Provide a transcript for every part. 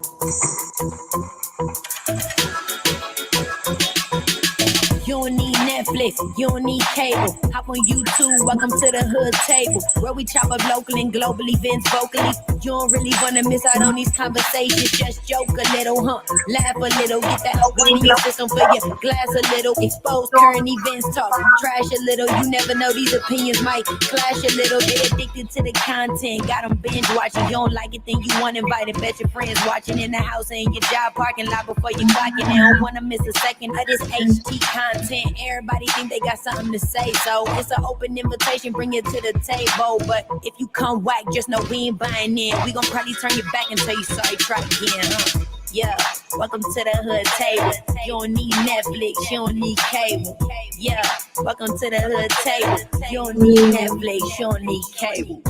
You don't need Netflix, you don't need cable. Hop on YouTube, welcome to the hood table, where we chop up local and global events vocally. You don't really wanna miss out on these conversations. Just joke a little, laugh a little, get that open in your system for your glass a little. Expose current events, talk trash a little. You never know, these opinions might clash a little. They addicted to the content, got them binge watching. You don't like it, then you want invited. Bet your friends watching in the house and your job parking lot before you clock it. They don't wanna miss a second of this HT content. Everybody think they got something to say, so it's an open invitation, bring it to the table. But if you come whack, just know we ain't buying in. We gon' probably turn your back and tell you sorry, try again, Yeah, welcome to the hood table. You don't need Netflix, you don't need cable. Yeah, welcome to the hood table. You don't need Netflix, you don't need cable.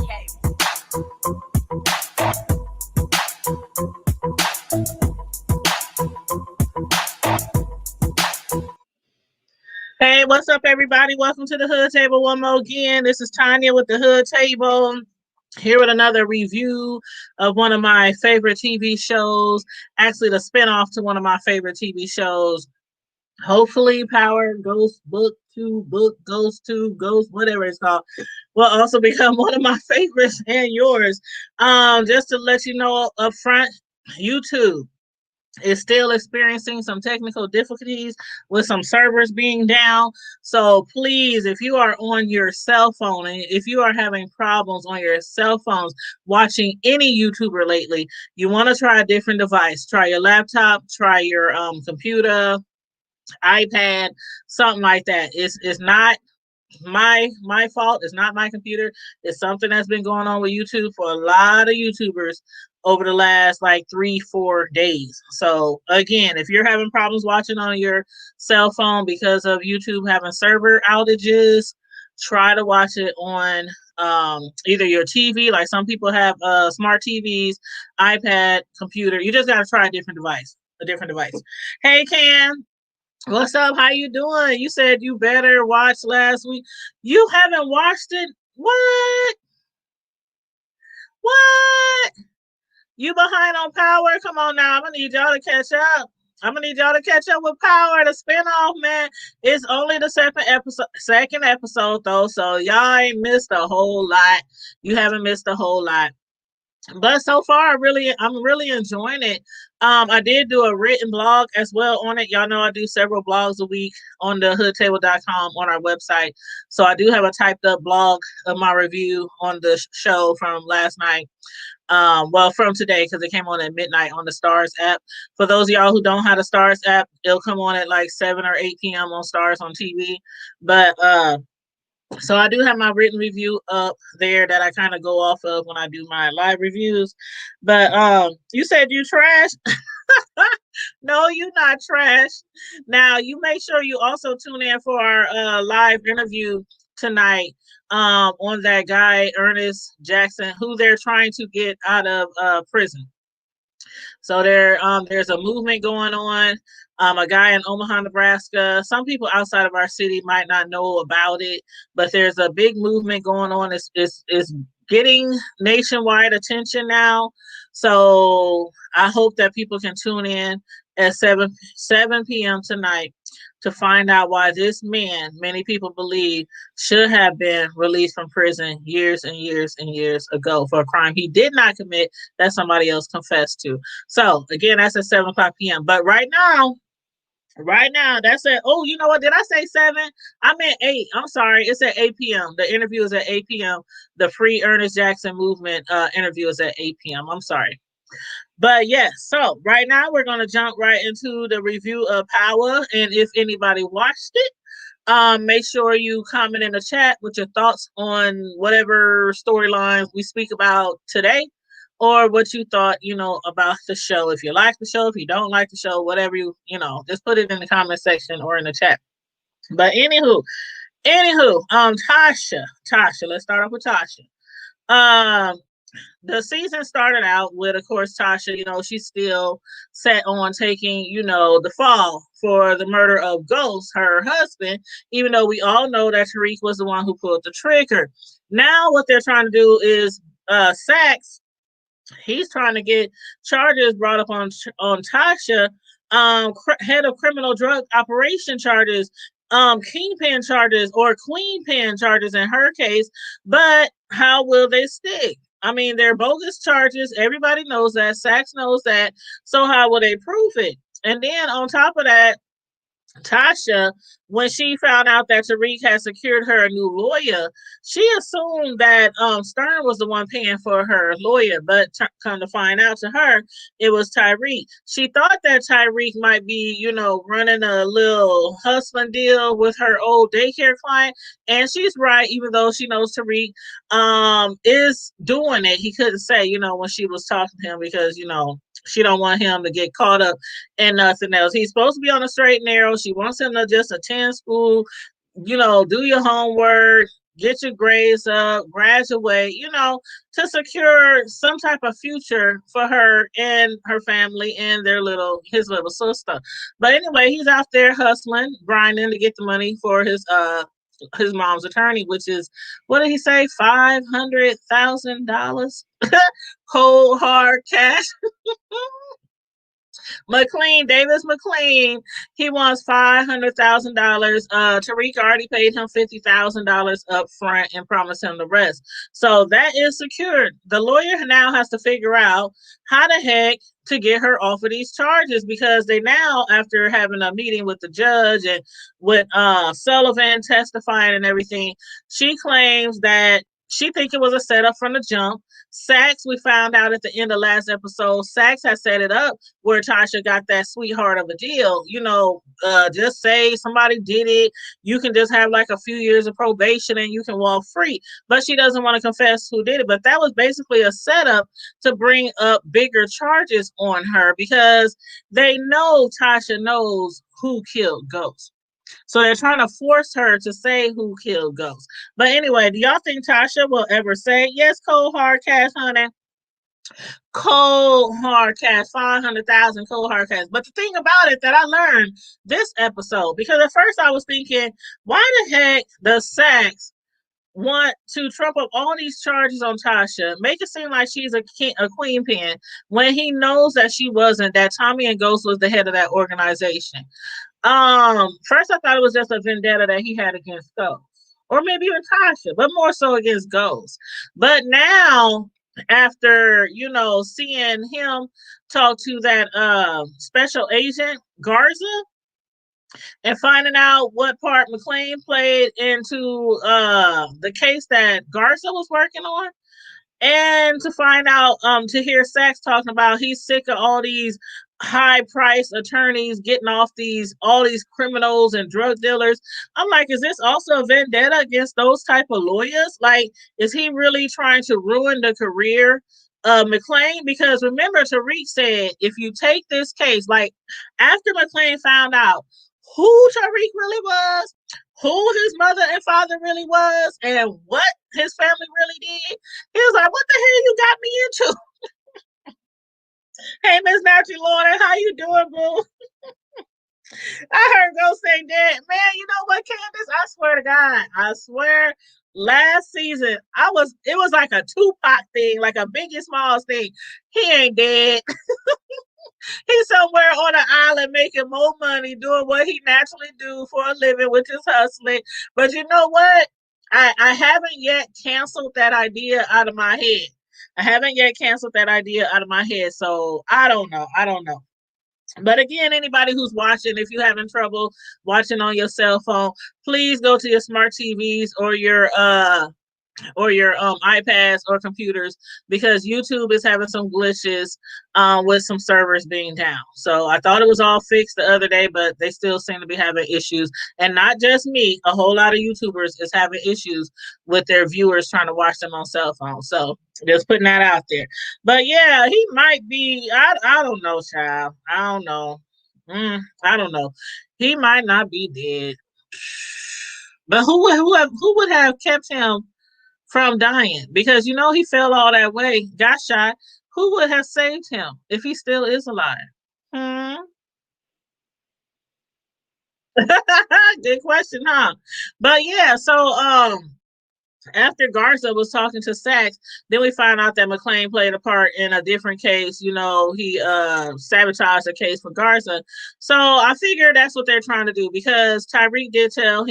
Hey, what's up, everybody? Welcome to the Hood Table one more again. This is Tanya with the Hood Table, here with another review of one of my favorite TV shows, actually the spinoff to one of my favorite TV shows. Hopefully, Power Ghost Book 2, Ghost, whatever it's called, will also become one of my favorites and yours. Just to let you know up front, YouTube is still experiencing some technical difficulties with some servers being down. So please, if you are on your cell phone and if you are having problems on your cell phones watching any YouTuber lately, you want to try a different device. Try your laptop, try your computer, iPad, something like that. It's not my fault. It's not my computer. It's something that's been going on with YouTube for a lot of YouTubers over the last like 3-4 days. So again, if you're having problems watching on your cell phone because of YouTube having server outages, try to watch it on either your TV, like some people have smart TVs, iPad, computer. You just got to try a different device. Hey, Cam. What's up? How you doing? You said you better watch last week. You haven't watched it? What? What? You behind on Power? Come on now. I'm gonna need y'all to catch up. With Power, the spinoff, man. It's only the second episode though, so y'all ain't missed a whole lot. You haven't missed a whole lot. But so far, I'm really enjoying it. I did do a written blog as well on it. Y'all know I do several blogs a week on the hoodtable.com on our website. So I do have a typed up blog of my review on the show from last night. From today, because it came on at midnight on the Stars app. For those of y'all who don't have the Stars app, it'll come on at like 7 or 8 p.m. on Stars on TV. But so I do have my written review up there that I kind of go off of when I do my live reviews. But you said you trash. No, you're not trash. Now you make sure you also tune in for our live interview tonight on that guy Ernest Jackson, who they're trying to get out of prison. So there's a movement going on. A guy in Omaha, Nebraska. Some people outside of our city might not know about it, but there's a big movement going on. It's getting nationwide attention now. So I hope that people can tune in at 7 p.m. tonight to find out why this man, many people believe, should have been released from prison years and years and years ago for a crime he did not commit that somebody else confessed to. So again, that's at 7 o'clock p.m. But right now, that's at, oh, you know what? Did I say 7? I meant 8. I'm sorry. It's at 8 p.m. The interview is at 8 p.m. The Free Ernest Jackson Movement interview is at 8 p.m. I'm sorry. But yes, so right now we're going to jump right into the review of Power. And if anybody watched it, make sure you comment in the chat with your thoughts on whatever storylines we speak about today, or what you thought, about the show. If you like the show, if you don't like the show, whatever just put it in the comment section or in the chat. But anywho, Tasha, let's start off with Tasha. The season started out with, of course, Tasha, she's still set on taking, the fall for the murder of Ghost, her husband, even though we all know that Tariq was the one who pulled the trigger. Now what they're trying to do is Saxe he's trying to get charges brought up on Tasha, head of criminal drug operation charges, kingpin charges or queen pin charges in her case. But how will they stick? I mean, they're bogus charges. Everybody knows that. Sachs knows that. So how will they prove it? And then on top of that, Tasha, when she found out that Tariq had secured her a new lawyer, she assumed that Stern was the one paying for her lawyer, but come to find out to her, it was Tariq. She thought that Tariq might be, running a little hustling deal with her old daycare client, and she's right, even though she knows Tariq is doing it. He couldn't say, when she was talking to him because, she don't want him to get caught up in nothing else. He's supposed to be on a straight and narrow. She wants him to just attend school, do your homework, get your grades up, graduate, to secure some type of future for her and her family and his little sister. But anyway, he's out there hustling, grinding to get the money for his mom's attorney, which is, what did he say, $500,000 cold hard cash. Davis McLean, he wants $500,000. Tariq already paid him $50,000 up front and promised him the rest. So that is secured. The lawyer now has to figure out how the heck to get her off of these charges, because they now, after having a meeting with the judge and with Sullivan testifying and everything, she claims that she thinks it was a setup from the jump. Sachs, we found out at the end of last episode, Sachs has set it up where Tasha got that sweetheart of a deal. Just say somebody did it. You can just have like a few years of probation and you can walk free. But she doesn't want to confess who did it. But that was basically a setup to bring up bigger charges on her, because they know Tasha knows who killed Ghost. So they're trying to force her to say who killed Ghost. But anyway, do y'all think Tasha will ever say, yes, cold hard cash, honey? Cold hard cash, 500,000 cold hard cash. But the thing about it that I learned this episode, because at first I was thinking, why the heck does Sachs want to trump up all these charges on Tasha, make it seem like she's a queen pin, when he knows that she wasn't, that Tommy and Ghost was the head of that organization. First I thought it was just a vendetta that he had against Ghost, or maybe even Tasha, but more so against Ghost. But now, after seeing him talk to that special agent Garza and finding out what part McLean played into the case that Garza was working on, and to find out, to hear Sachs talking about he's sick of all these high price attorneys getting off all these criminals and drug dealers. I'm like, is this also a vendetta against those type of lawyers? Like, is he really trying to ruin the career of McLean? Because remember, Tariq said, if you take this case, like after McLean found out who Tariq really was, who his mother and father really was, and what his family really did, he was like, what the hell you got me into? Hey, Miss Naturally Lauren, how you doing, boo? I heard Ghost say that. Man, you know what, Candace? I swear to God, last season, it was like a Tupac thing, like a Biggie Smalls thing. He ain't dead. He's somewhere on an island making more money doing what he naturally do for a living, which is hustling. But you know what? I haven't yet canceled that idea out of my head. So I don't know. But again, anybody who's watching, if you're having trouble watching on your cell phone, please go to your smart TVs or your iPads or computers, because YouTube is having some glitches with some servers being down. So I thought it was all fixed the other day, but they still seem to be having issues. And not just me, a whole lot of YouTubers is having issues with their viewers trying to watch them on cell phones. So just putting that out there. But yeah, he might be, I don't know, child. I don't know. I don't know. He might not be dead. But who would have kept him from dying? Because he fell all that way, got shot. Who would have saved him if he still is alive? Good question, huh? But yeah, so after Garza was talking to Saxe, then we find out that McClain played a part in a different case. You know, he sabotaged the case for Garza. So I figure that's what they're trying to do, because Tyreek did tell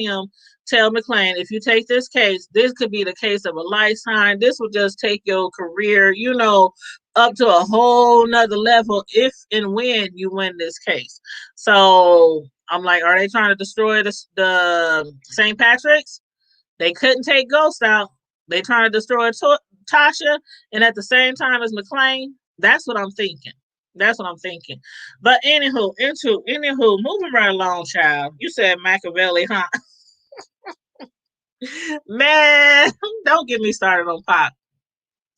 McClain, if you take this case, this could be the case of a lifetime. This will just take your career, you know, up to a whole nother level if and when you win this case. So I'm like, are they trying to destroy the St. Patrick's? They couldn't take Ghost out. They trying to destroy Tasha, and at the same time as McClain. That's what I'm thinking. That's what I'm thinking. But anywho, moving right along, child. You said Machiavelli, huh? Man, don't get me started on Pac.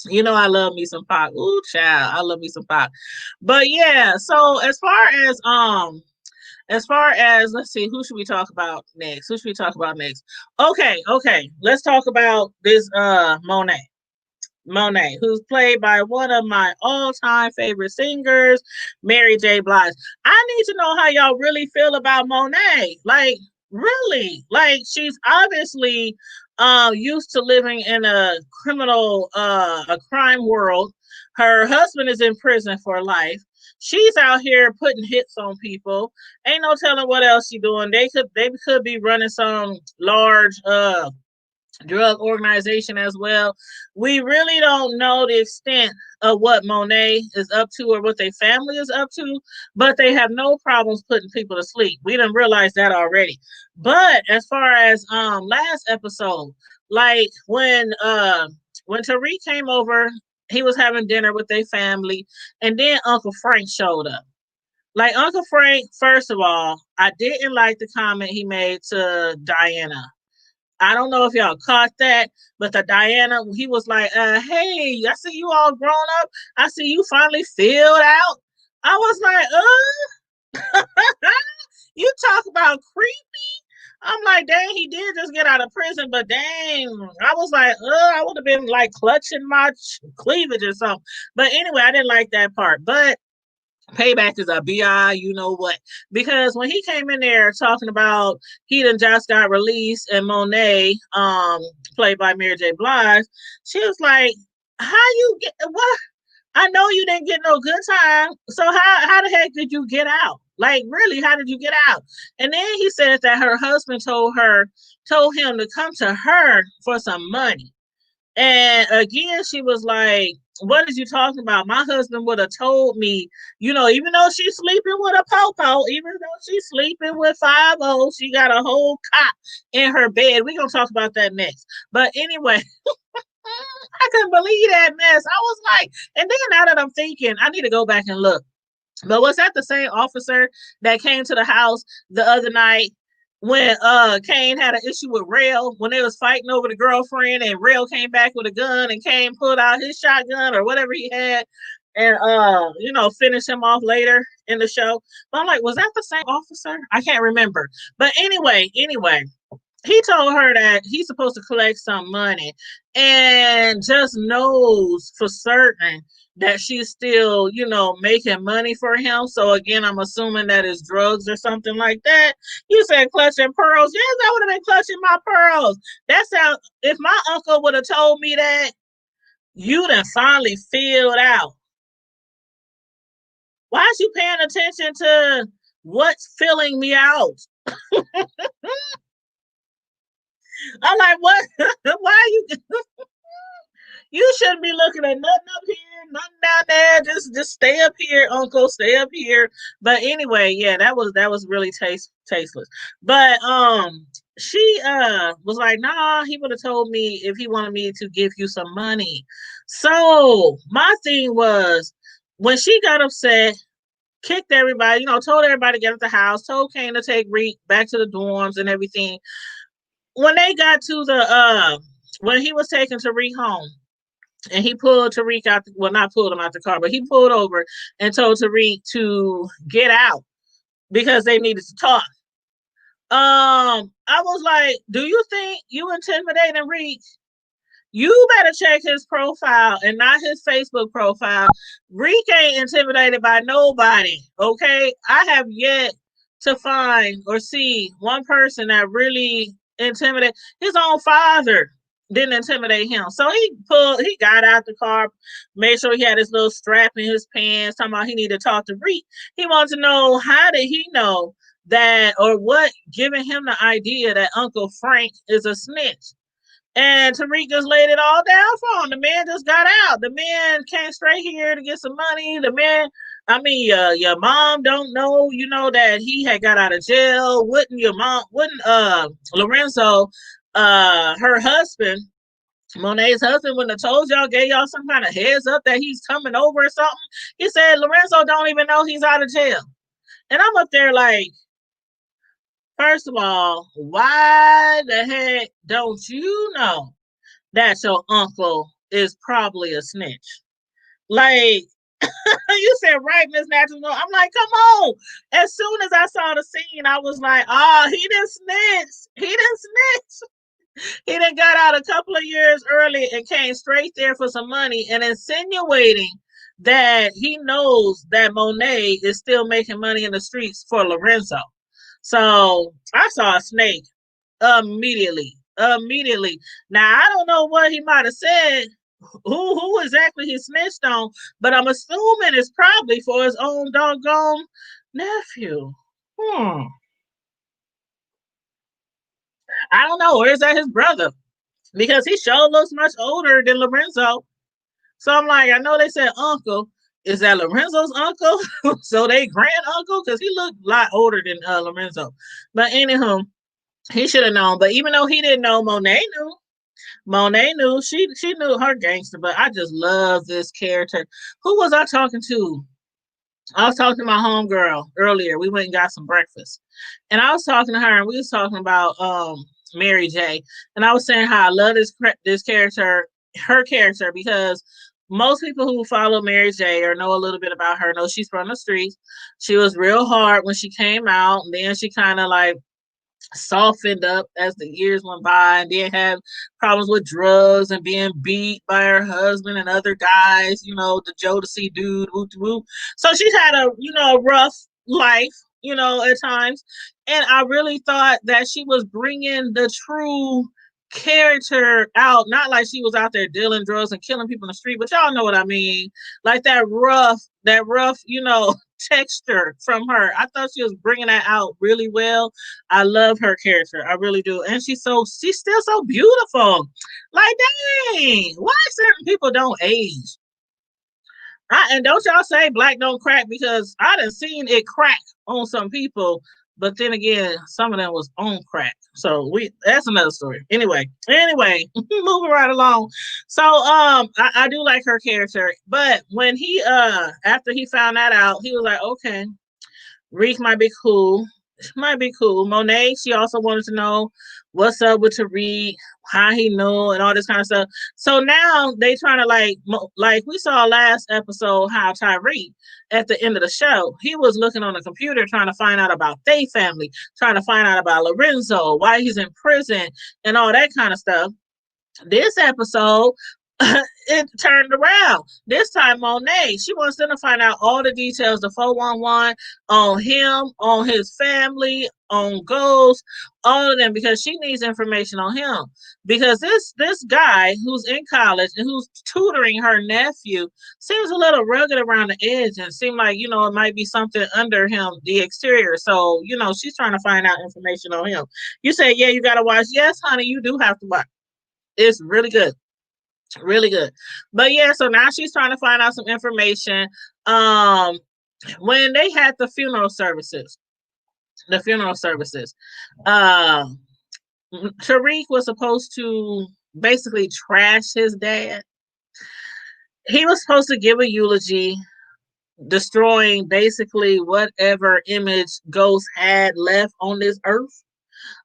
You know I love me some Pac. Ooh, child, I love me some Pac. But yeah, so as far as let's see, who should we talk about next? Who should we talk about next? Okay. Let's talk about this Monet. Monet, who's played by one of my all-time favorite singers, Mary J. Blige. I need to know how y'all really feel about Monet. Like, really? Like, she's obviously used to living in a crime world. Her husband is in prison for life. She's out here putting hits on people. Ain't no telling what else she doing. They could be running some large drug organization as well. We really don't know the extent of what Monet is up to or what their family is up to, but they have no problems putting people to sleep. We didn't realize that already. But as far as last episode, like when Tariq came over, he was having dinner with their family, and then Uncle Frank showed up. Like Uncle Frank, first of all, I didn't like the comment he made to Diana. I don't know if y'all caught that, but the Diana, he was like, hey, I see you all grown up. I see you finally filled out. I was like, you talk about creepy. I'm like, dang, he did just get out of prison, but dang, I was like, I would have been like clutching my cleavage or something. But anyway, I didn't like that part. But payback is a bi, you know what? Because when he came in there talking about he done just got released, and Monet, played by Mary J. Blige, she was like, "How you get what? I know you didn't get no good time. So how the heck did you get out? Like really, how did you get out?" And then he said that her husband told him to come to her for some money. And again, she was like, what is you talking about? My husband would have told me, you know, even though she's sleeping with a popo, even though she's sleeping with 5 she got a whole cot in her bed. We're going to talk about that next. But anyway, I couldn't believe that mess. I was like, and then now that I'm thinking, I need to go back and look. But was that the same officer that came to the house the other night when Kane had an issue with Rail when they was fighting over the girlfriend, and Rail came back with a gun and Kane pulled out his shotgun or whatever he had, and finished him off later in the show? But I'm like, was that the same officer? I can't remember. But anyway, he told her that he's supposed to collect some money, and just knows for certain that she's still, making money for him. So again, I'm assuming that is drugs or something like that. You said clutching pearls. Yes, I would have been clutching my pearls. That's how, if my uncle would have told me that, you done finally filled out. Why is you paying attention to what's filling me out? I'm like, what? Why are you? You shouldn't be looking at nothing up here, nothing down there. Just stay up here, Uncle. Stay up here. But anyway, yeah, that was really tasteless. But she was like, nah, he would have told me if he wanted me to give you some money. So my thing was, when she got upset, kicked everybody, told everybody to get out the house, told Kane to take Reek back to the dorms and everything. When they got to when he was taking Tariq home, and he pulled Tariq out, not pulled him out the car, but he pulled over and told Tariq to get out because they needed to talk. I was like, do you think you intimidating Reek? You better check his profile and not his Facebook profile. Reek ain't intimidated by nobody, okay? I have yet to find or see one person that really intimidated his own father. didn't intimidate him. So he got out the car, made sure he had his little strap in his pants, talking about he needed to talk to Reek. He wanted to know, how did he know that, or what giving him the idea that Uncle Frank is a snitch? And Tariq just laid it all down for him. The man just got out. The man came straight here to get some money. The man, I mean, your mom don't know, that he had got out of jail. Wouldn't Lorenzo, her husband, Monet's husband, wouldn't have told y'all, gave y'all some kind of heads up that he's coming over or something? He said Lorenzo don't even know he's out of jail. And I'm up there like, first of all, why the heck don't you know that your uncle is probably a snitch? Like, you said, right, Miss Natural. I'm like, come on. As soon as I saw the scene, I was like, oh, he didn't snitch. He didn't snitch. He done got out a couple of years early and came straight there for some money and insinuating that he knows that Monet is still making money in the streets for Lorenzo. So I saw a snake immediately. Immediately. Now I don't know what he might have said, who exactly he snitched on, but I'm assuming it's probably for his own doggone nephew. I don't know. Or is that his brother? Because he sure looks much older than Lorenzo. So I'm like, I know they said uncle. Is that Lorenzo's uncle? So they grand uncle? Because he looked a lot older than Lorenzo. But anyhow, he should have known. But even though he didn't know, Monet knew. Monet knew. She knew her gangster. But I just love this character. Who was I talking to? I was talking to my homegirl earlier. We went and got some breakfast. And I was talking to her, and we was talking about Mary J. And I was saying how I love this character, her character, because most people who follow Mary J. or know a little bit about her know she's from the streets. She was real hard when she came out, and then she kind of like softened up as the years went by, and then had problems with drugs and being beat by her husband and other guys, the Jodeci dude, whoop whoop. So she's had a rough life, at times. And I really thought that she was bringing the true character out, not like she was out there dealing drugs and killing people in the street, but y'all know what I mean. Like that rough, texture from her. I thought she was bringing that out really well. I love her character. I really do. And she's still so beautiful. Like, dang, why certain people don't age? And don't y'all say black don't crack, because I done seen it crack on some people, but then again, some of them was on crack. So that's another story. Anyway, moving right along. So I do like her character, but when he after he found that out, he was like, okay, Reek might be cool. Might be cool. Monet, she also wanted to know what's up with Tariq, how he knew, and all this kind of stuff. So now they trying to like we saw last episode how Tariq at the end of the show, he was looking on the computer trying to find out about their family, trying to find out about Lorenzo, why he's in prison, and all that kind of stuff. This episode, it turned around. This time, Monet, she wants them to find out all the details, the 411 on him, on his family, on Ghost, all of them, because she needs information on him. Because this guy who's in college and who's tutoring her nephew seems a little rugged around the edge and seemed like, it might be something under him, the exterior. So, she's trying to find out information on him. You say, yeah, you got to watch. Yes, honey, you do have to watch. It's really good. Really good. But yeah, so now she's trying to find out some information. When they had the funeral services, Tariq was supposed to basically trash his dad. He was supposed to give a eulogy, destroying basically whatever image Ghost had left on this earth.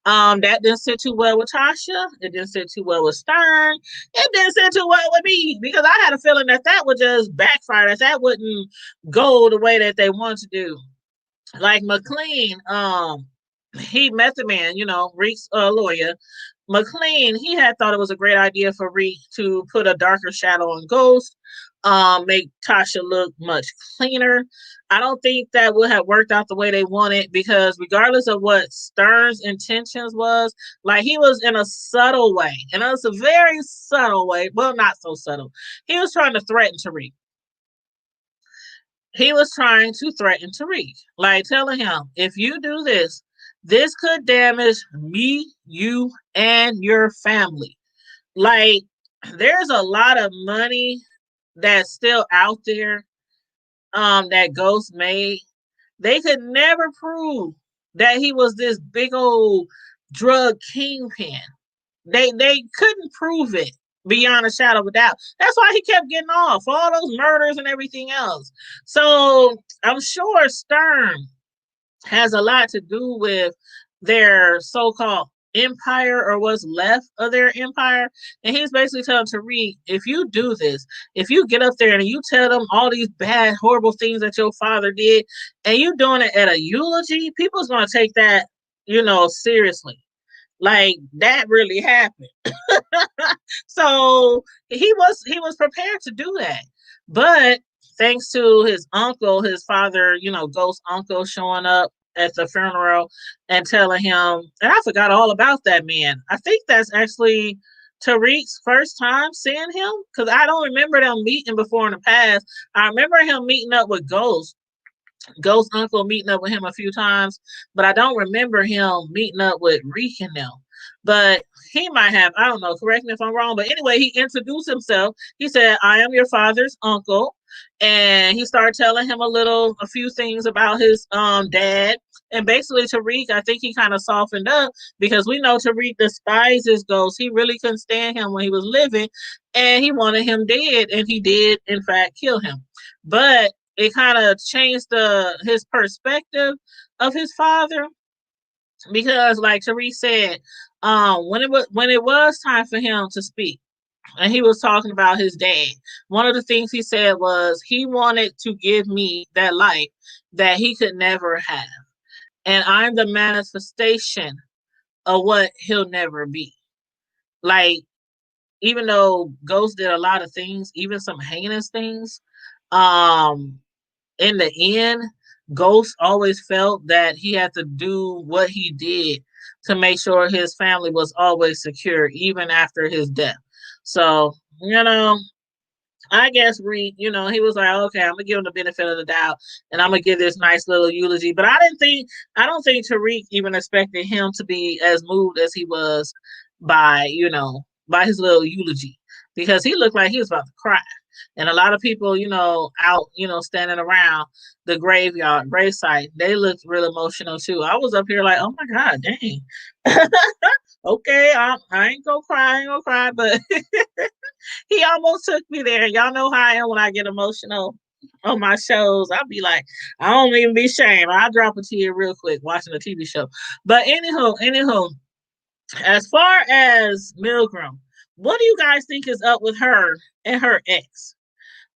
That didn't sit too well with Tasha. It didn't sit too well with Stern. It didn't sit too well with me, because I had a feeling that would just backfire. That wouldn't go the way that they want to do. Like McLean, he met the man, Reek's lawyer. McLean, he had thought it was a great idea for Reek to put a darker shadow on Ghost. make Tasha look much cleaner. I don't think that would have worked out the way they wanted because regardless of what Stern's intentions was, like he was in a subtle way, and it was a very subtle way. Well, not so subtle. He was trying to threaten Tariq. He was trying to threaten Tariq, like telling him, if you do this, this could damage me, you, and your family. Like, there's a lot of money that's still out there that Ghost made. They could never prove that he was this big old drug kingpin. They couldn't prove it beyond a shadow of a doubt. That's why he kept getting off all those murders and everything else. So I'm sure Stern has a lot to do with their so-called empire or what's left of their empire. And he's basically telling Tariq, if you do this, if you get up there and you tell them all these bad, horrible things that your father did, and you doing it at a eulogy, people's gonna take that, seriously. Like that really happened. So he was prepared to do that. But thanks to his uncle, his father, Ghost uncle showing up at the funeral and telling him, and I forgot all about that man. I think that's actually Tariq's first time seeing him because I don't remember them meeting before in the past. I remember him meeting up with Ghost uncle meeting up with him a few times, but I don't remember him meeting up with Reek and them. But he might have, I don't know, correct me if I'm wrong. But anyway, he introduced himself. He said, I am your father's uncle. And he started telling him a few things about his dad. And basically Tariq, I think he kind of softened up because we know Tariq despises Ghost. He really couldn't stand him when he was living and he wanted him dead. And he did, in fact, kill him. But it kind of changed his perspective of his father because, like Tariq said, when it was time for him to speak, and he was talking about his dad, one of the things he said was he wanted to give me that life that he could never have, and I'm the manifestation of what he'll never be. Like, even though Ghost did a lot of things, even some heinous things, um, in the end, Ghost always felt that he had to do what he did to make sure his family was always secure, even after his death. So, I guess Reed, he was like, okay, I'm gonna give him the benefit of the doubt, and I'm gonna give this nice little eulogy. But I don't think Tariq even expected him to be as moved as he was by, by his little eulogy, because he looked like he was about to cry. And a lot of people, out, standing around the gravesite, they looked real emotional too. I was up here like, oh my God, dang. Okay, I ain't gonna cry, but he almost took me there. Y'all know how I am when I get emotional on my shows. I'll be like, I don't even be ashamed. I'll drop a tear real quick watching a TV show. But anywho, as far as Milgram, what do you guys think is up with her and her ex?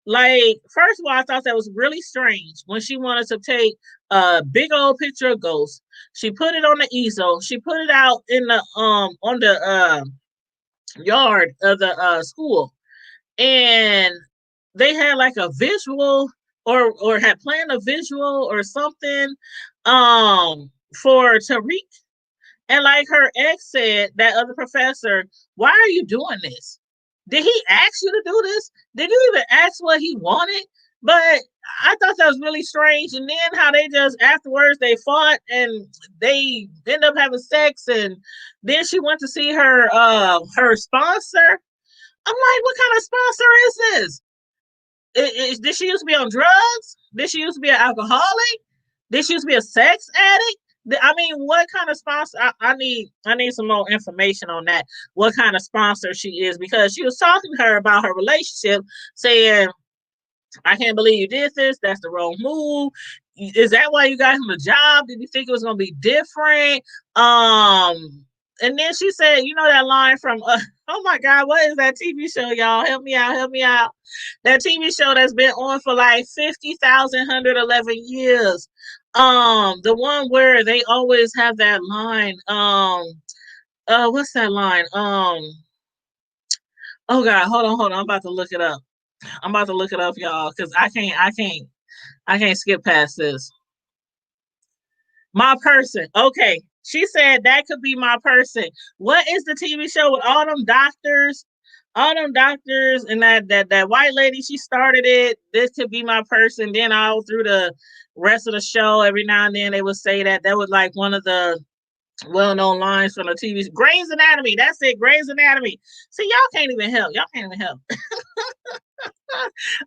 Like, first of all, I thought that was really strange when she wanted to take a big old picture of Ghost. She put it on the easel. She put it out in the on the yard of the school, and they had like a visual or had planned a visual or something for Tariq. And like her ex said, that other professor, why are you doing this? Did he ask you to do this? Did you even ask what he wanted? But I thought that was really strange. And then how they just afterwards they fought and they end up having sex, and then she went to see her sponsor. I'm like, what kind of sponsor is this? Did she used to be on drugs? Did she used to be an alcoholic? Did she used to be a sex addict? I mean, what kind of sponsor? I need some more information on that. What kind of sponsor she is, because she was talking to her about her relationship, saying, "I can't believe you did this. That's the wrong move. Is that why you got him a job? Did you think it was gonna be different?" And then she said, you know that line from oh my God, what is that TV show, y'all? Help me out. That TV show that's been on for like 50,111 years. The one where they always have that line. What's that line? Oh God, hold on. I'm about to look it up. I'm about to look it up, y'all, because I can't skip past this. My person. Okay. She said that could be my person. What is the TV show with all them doctors? All them doctors and that white lady, she started it. This could be my person. Then all through the rest of the show, every now and then they would say that was like one of the well-known lines from the TV. Grey's Anatomy. That's it. Grey's Anatomy. See, y'all can't even help. Y'all can't even help.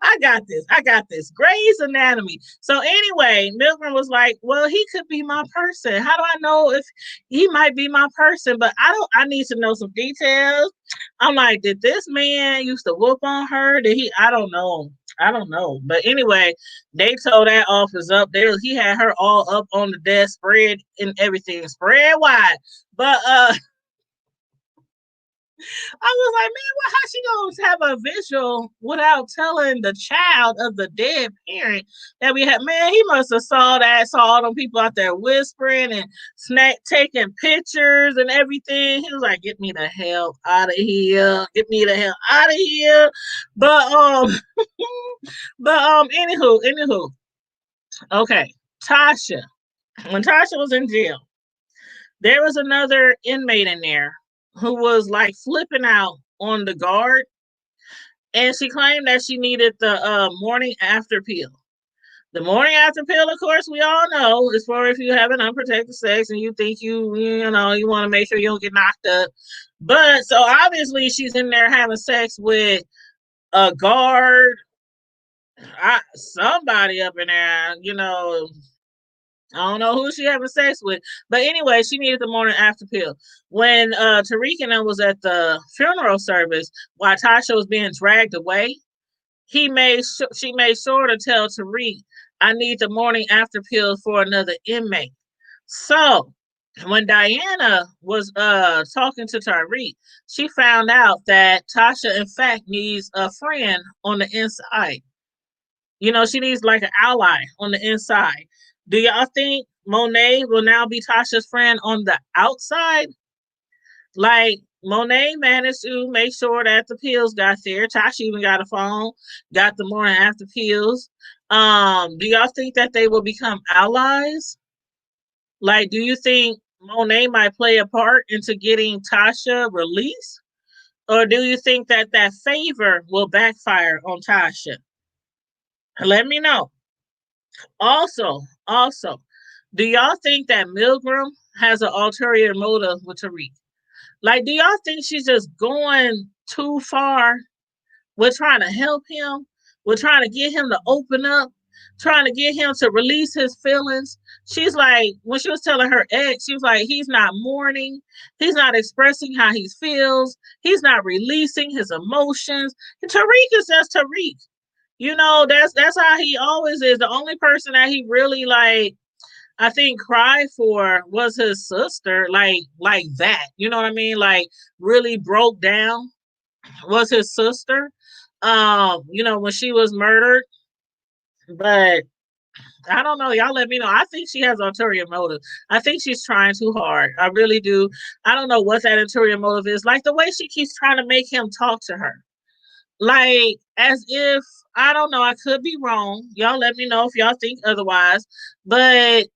I got this. I got this. Grey's Anatomy. So anyway, Milgram was like, well, he could be my person. How do I know if he might be my person? But I need to know some details. I'm like, did this man used to whoop on her? Did he? I don't know. I don't know. But anyway, they told that office up there. He had her all up on the desk, spread and everything, spread wide. But I was like, man, how she gonna have a visual without telling the child of the dead parent that we had? Man, he must have saw all them people out there whispering and taking pictures and everything. He was like, get me the hell out of here. Get me the hell out of here. But anywho. Okay. Tasha. When Tasha was in jail, there was another inmate in there who was like flipping out on the guard, and she claimed that she needed the morning after pill. The morning after pill, of course, we all know is for if you have an unprotected sex and you think you want to make sure you don't get knocked up. But so obviously she's in there having sex with a guard, somebody up in there, I don't know who she having sex with. But anyway, she needed the morning after pill. When Tariq and them was at the funeral service while Tasha was being dragged away, she made sure to tell Tariq, I need the morning after pill for another inmate. So when Diana was talking to Tariq, she found out that Tasha, in fact, needs a friend on the inside. She needs like an ally on the inside. Do y'all think Monet will now be Tasha's friend on the outside? Like, Monet managed to make sure that the pills got there. Tasha even got a phone, got the morning after pills. Do y'all think that they will become allies? Like, do you think Monet might play a part into getting Tasha released? Or do you think that favor will backfire on Tasha? Let me know. Also, do y'all think that Milgram has an ulterior motive with Tariq? Like, do y'all think she's just going too far with trying to help him, with trying to get him to open up, trying to get him to release his feelings? She's like, when she was telling her ex, she was like, he's not mourning, he's not expressing how he feels, he's not releasing his emotions. And Tariq is just Tariq. That's how he always is. The only person that he really I think cried for was his sister, like that. You know what I mean? Like really broke down was his sister. When she was murdered. But I don't know. Y'all let me know. I think she has ulterior motive. I think she's trying too hard. I really do. I don't know what that ulterior motive is. Like the way she keeps trying to make him talk to her. Like as if, I don't know, I could be wrong. Y'all let me know if y'all think otherwise. But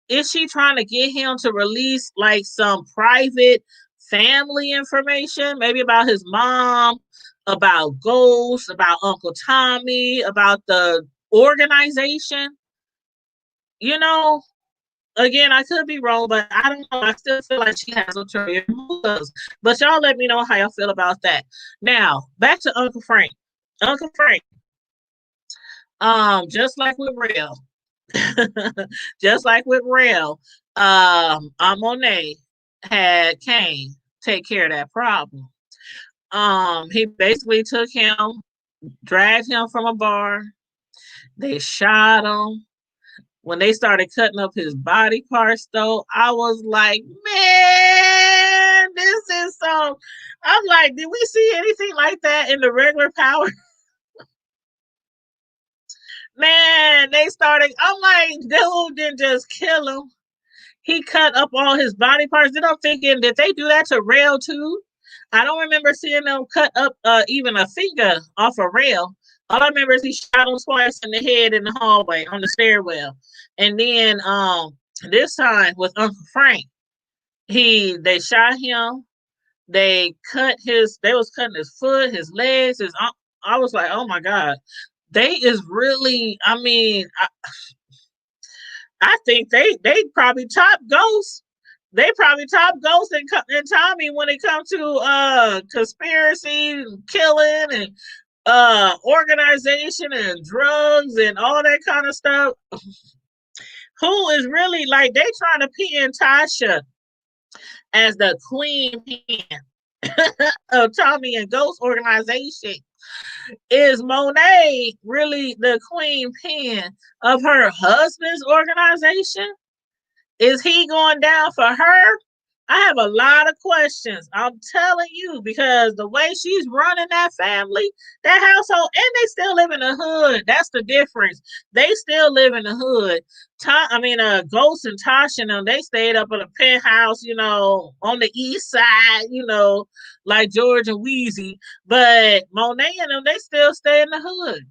is she trying to get him to release like some private family information, maybe about his mom, about ghosts, about Uncle Tommy, about the organization? You know, Again, I could be wrong, but I don't know. I still feel like she has ulterior motives. But y'all let me know how y'all feel about that. Now, back to Uncle Frank. Uncle Frank, just like with Real, just like with Real, Monet had Kane take care of that problem. He basically took him, dragged him from a bar. They shot him. When they started cutting up his body parts, though, I was like, man, this is so. I'm like, did we see anything like that in the regular Power? Man, they started. I'm like, dude didn't just kill him. He cut up all his body parts. Then I'm thinking, did they do that to Rail too? I don't remember seeing them cut up even a finger off a Rail. All I remember is he shot him twice in the head in the hallway on the stairwell. And then this time with Uncle Frank, they shot him. They was cutting his foot, his legs, I was like, oh my God. They is really, I mean, I think they probably top Ghost. They probably top Ghost and Tommy when it comes to conspiracy, killing, and organization and drugs and all that kind of stuff. Who is really like they trying to pin Tasha as the queen of Tommy and Ghost organization? Is Monet really the queen pin of her husband's organization? Is he going down for her? I have a lot of questions. I'm telling you, because the way she's running that family, that household, and they still live in the hood. That's the difference. They still live in the hood. Ghost and Tasha and them, they stayed up in a penthouse, on the east side, like George and Wheezy. But Monet and them, they still stay in the hood.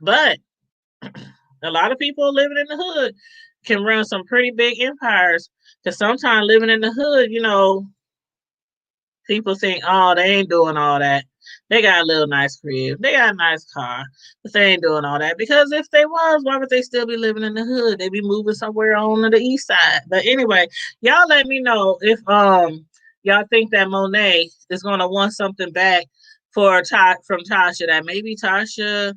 But a lot of people living in the hood can run some pretty big empires. Because sometimes living in the hood, people think, oh, they ain't doing all that. They got a little nice crib. They got a nice car. But they ain't doing all that. Because if they was, why would they still be living in the hood? They'd be moving somewhere on the east side. But anyway, y'all let me know if y'all think that Monet is gonna want something back from Tasha, that maybe Tasha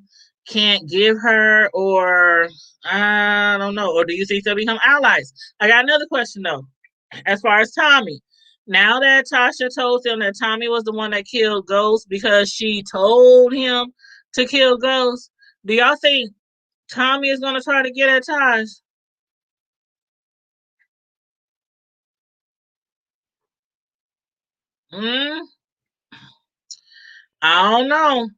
can't give her, or I don't know, or do you think they'll become allies? I got another question though, as far as Tommy. Now that Tasha told him that Tommy was the one that killed Ghost because she told him to kill Ghost, do y'all think Tommy is going to try to get at Taj? Mm, I don't know.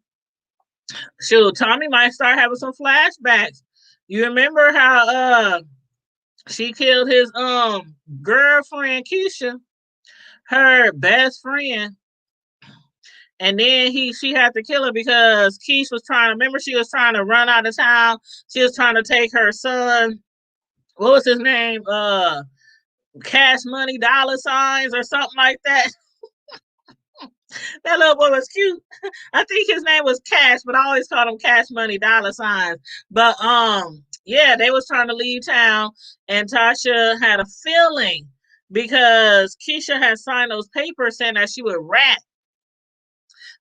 Shoot, Tommy might start having some flashbacks. You remember how she killed his girlfriend Keisha, her best friend, and then she had to kill her because Keish was trying to, remember, she was trying to run out of town. She was trying to take her son, what was his name? Cash Money Dollar Signs or something like that. That little boy was cute. I think his name was Cash, but I always called him Cash Money Dollar Signs. But yeah, they was trying to leave town, and Tasha had a feeling because Keisha had signed those papers saying that she would rat.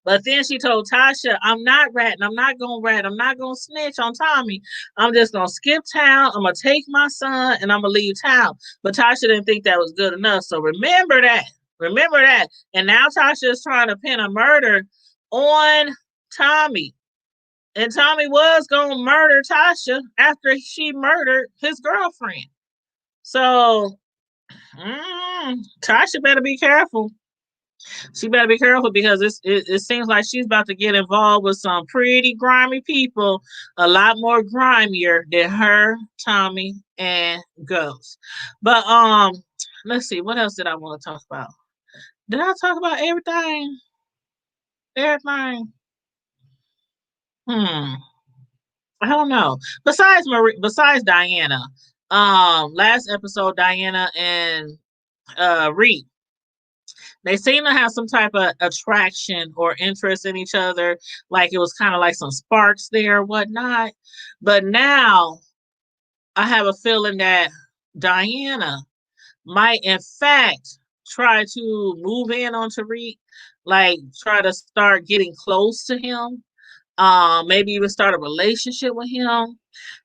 But then she told Tasha, I'm not ratting. I'm not going to rat. I'm not going to snitch on Tommy. I'm just going to skip town. I'm going to take my son and I'm going to leave town. But Tasha didn't think that was good enough. So remember that. Remember that. And now Tasha is trying to pin a murder on Tommy. And Tommy was going to murder Tasha after she murdered his girlfriend. So Tasha better be careful. She better be careful because it seems like she's about to get involved with some pretty grimy people, a lot more grimier than her, Tommy, and Ghost. But let's see, what else did I want to talk about? Did I talk about everything? Everything? I don't know. Besides Diana, last episode, Diana and Reed, they seem to have some type of attraction or interest in each other. Like it was kind of like some sparks there or whatnot. But now I have a feeling that Diana might, in fact, try to move in on Tariq, like try to start getting close to him. Maybe even start a relationship with him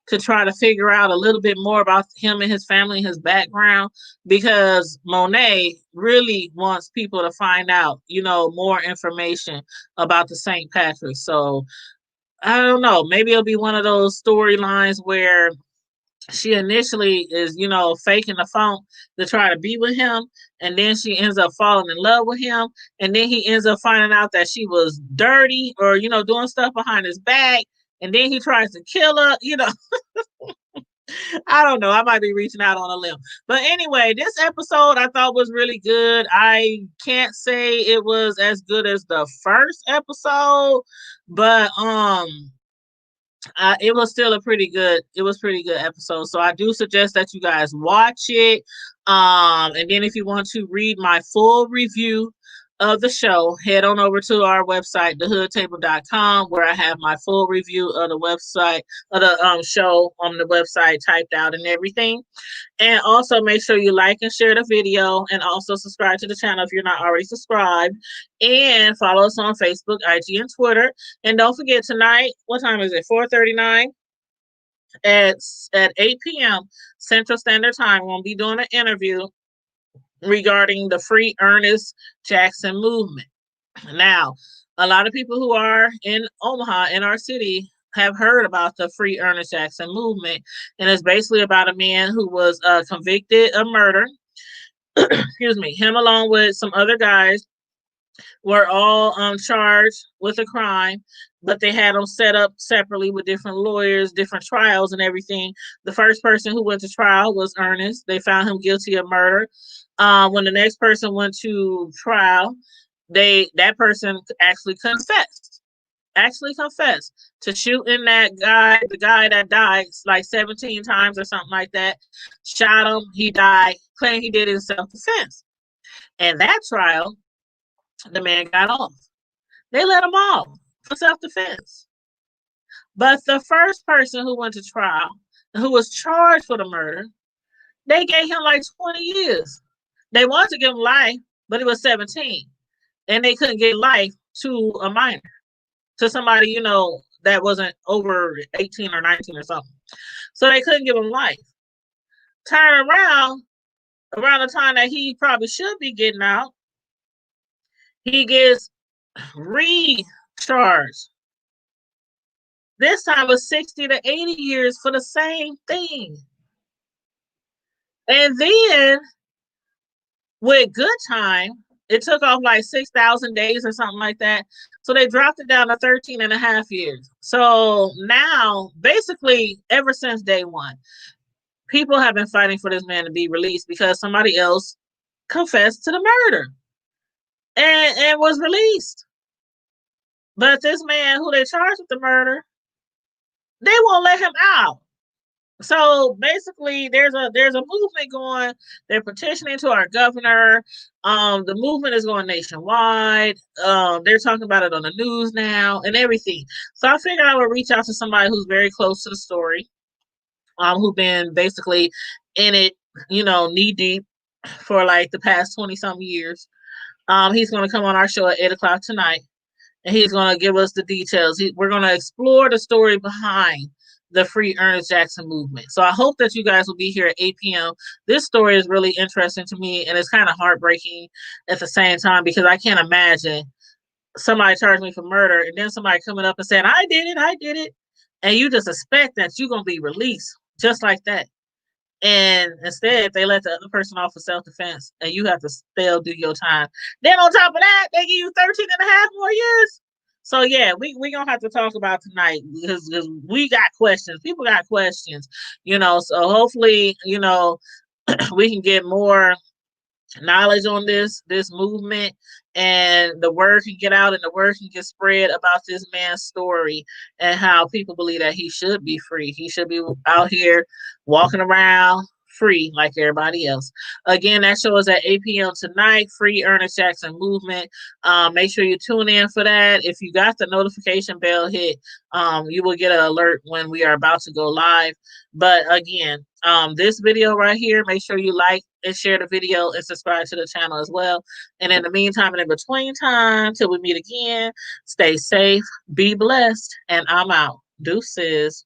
to try to figure out a little bit more about him and his family and his background, because Monet really wants people to find out, more information about the St. Patrick. So I don't know. Maybe it'll be one of those storylines where she initially is, faking the phone to try to be with him, and then she ends up falling in love with him, and then he ends up finding out that she was dirty or, doing stuff behind his back, and then he tries to kill her. I don't know. I might be reaching out on a limb. But anyway, this episode I thought was really good. I can't say it was as good as the first episode, but it was still pretty good episode. So I do suggest that you guys watch it. And then if you want to read my full review of the show, head on over to our website, thehoodtable.com, where I have my full review of the website of the show on the website typed out and everything. And also make sure you like and share the video, and also subscribe to the channel if you're not already subscribed. And follow us on Facebook, IG, and Twitter. And don't forget tonight, what time is it? 4:39 at 8 p.m. Central Standard Time. We'll be doing an interview regarding the Free Ernest Jackson movement. Now, a lot of people who are in Omaha, in our city, have heard about the Free Ernest Jackson movement, and it's basically about a man who was convicted of murder. Excuse me. Him along with some other guys were all charged with a crime, but they had them set up separately with different lawyers, different trials, and everything. The first person who went to trial was Ernest. They found him guilty of murder. When the next person went to trial, that person actually confessed to shooting the guy that died like 17 times or something like that. Shot him, he died, claimed he did it in self-defense. And that trial, the man got off. They let him off for self-defense. But the first person who went to trial, who was charged for the murder, they gave him like 20 years. They wanted to give him life, but he was 17. And they couldn't get life to a minor, to somebody, that wasn't over 18 or 19 or something. So they couldn't give him life. Turn around the time that he probably should be getting out, he gets recharged. This time was 60 to 80 years for the same thing. And then with good time, it took off like 6,000 days or something like that. So they dropped it down to 13 and a half years. So now, basically, ever since day one, people have been fighting for this man to be released because somebody else confessed to the murder and was released. But this man who they charged with the murder, they won't let him out. So basically, there's a movement going. They're petitioning to our governor. The movement is going nationwide. They're talking about it on the news now and everything. So I figured I would reach out to somebody who's very close to the story, who've been basically in it, knee deep for like the past 20-something years. He's going to come on our show at 8:00 tonight, and he's going to give us the details. We're going to explore the story behind the Free Ernest Jackson movement. So I hope that you guys will be here at 8 p.m. This story is really interesting to me, and it's kind of heartbreaking at the same time, because I can't imagine somebody charging me for murder and then somebody coming up and saying, I did it. And you just expect that you're going to be released just like that. And instead, they let the other person off for self-defense, and you have to still do your time. Then on top of that, they give you 13 and a half more years. So yeah, we're going to have to talk about tonight because we got questions. People got questions, so hopefully, we can get more knowledge on this movement, and the word can get out and the word can get spread about this man's story and how people believe that he should be free. He should be out here walking around free like everybody else. Again, that show is at 8 p.m. tonight. Free Ernest Jackson movement. Make sure you tune in for that. If you got the notification bell hit, you will get an alert when we are about to go live. But again, this video right here, make sure you like and share the video and subscribe to the channel as well. And in the meantime and in between time, till we meet again, stay safe, be blessed, and I'm out. Deuces.